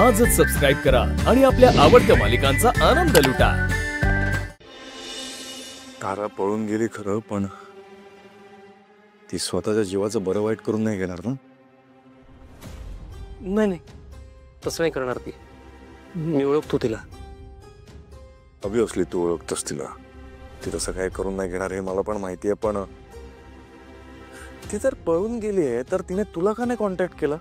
आजच सबस्क्राईब करा आणि आपल्या आवडत्या मालिकांचा आनंद लुटा। तारा पळून गेली खरं, पण ती स्वतःच्या जीवाचं बरं वाईट करून नाही घेणार ना? नाही, तसं नाही करणार ती। मी ओळखतो तिला। ऑब्व्हियसली तू ओळखतोस तिला, ती तसं काय करून नाही घेणार हे मला पण माहिती आहे, पण ती जर पळून गेली आहे तर तिने तुला का नाही कॉन्टॅक्ट केला?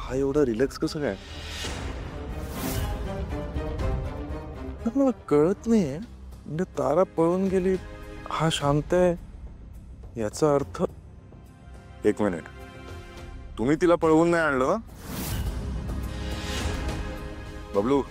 हा एवढा रिलॅक्स कसं काय? मला कळत नाहीये, म्हणजे तारा पळून गेली, हा शांत आहे याचा अर्थ। एक मिनिट, तुम्ही तिला पळवून नाही आणलं ना? बबलू,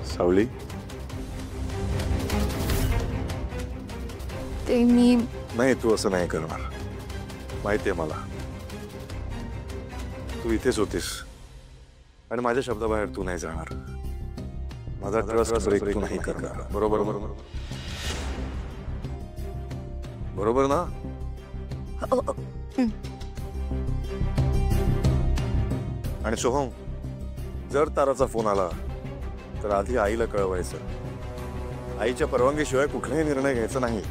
सावली, ते मी नाही तू असं नाही करणार, माहितीये मला। तू इथेच होतीस आणि माझ्या शब्दाबाहेर तू नाही जाणार। माझा ट्रस्ट ब्रेक तू नाही करणार, बरोबर? बरोबर ना? आणि सोहम, जर ताराचा फोन आला तर आधी आईला कळवायचं। आईच्या परवानगीशिवाय कुठलाही निर्णय घ्यायचा नाही।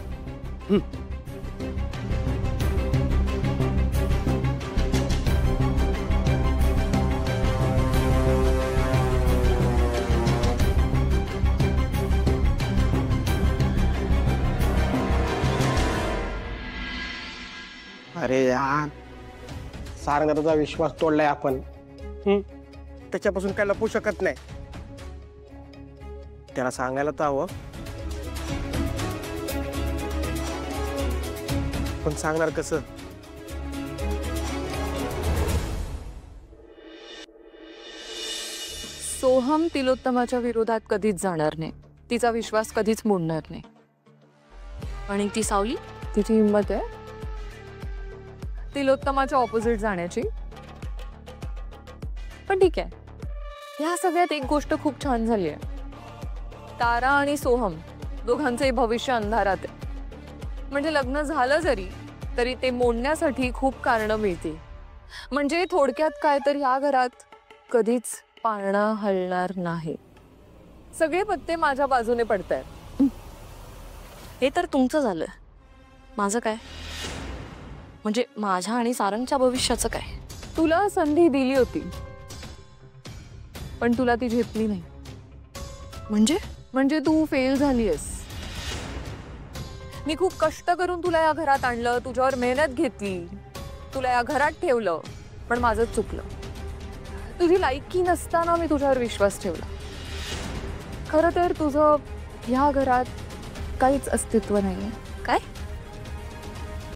अरे यार, सारंगाचा विश्वास तोडलाय आपण। त्याच्यापासून काय लपू शकत नाही। त्याला सांगायला तर हवं, पण सांगणार कसं? सोहम तिलोत्तमाच्या विरोधात कधीच जाणार नाही, तिचा विश्वास कधीच मोडणार नाही। आणि ती सावली, तिची हिंमत आहे तिलोत्तमाच्या ऑपोजिट जाण्याची। पण ठीक आहे, ह्या सगळ्यात एक गोष्ट खूप छान झाली आहे, तारा आणि सोहम दोघांचे भविष्य अंधारात आहे। म्हणजे लग्न झालं जरी तरी ते मोडण्यासाठी खूप कारणं मिळतील। म्हणजे थोडक्यात काय तर ह्या घरात कधीच पाळणा हलणार नाही। सगळे पत्ते माझ्या बाजूने पडतायत। हे तर तुमचं झालं, माझं काय? म्हणजे माझ्या आणि सारंगच्या भविष्याचं काय? तुला संधी दिली होती, पण तुला ती झेपली नाही। म्हणजे तू फेल झालीयस। मी खूप कष्ट करून तुला या घरात आणलं, तुझ्यावर मेहनत घेतली, तुला या घरात ठेवलं, पण माझं चुकलं। तुझी लायकी नसताना मी तुझ्यावर विश्वास ठेवला। खरं तर तुझं ह्या घरात काहीच अस्तित्व नाहीये।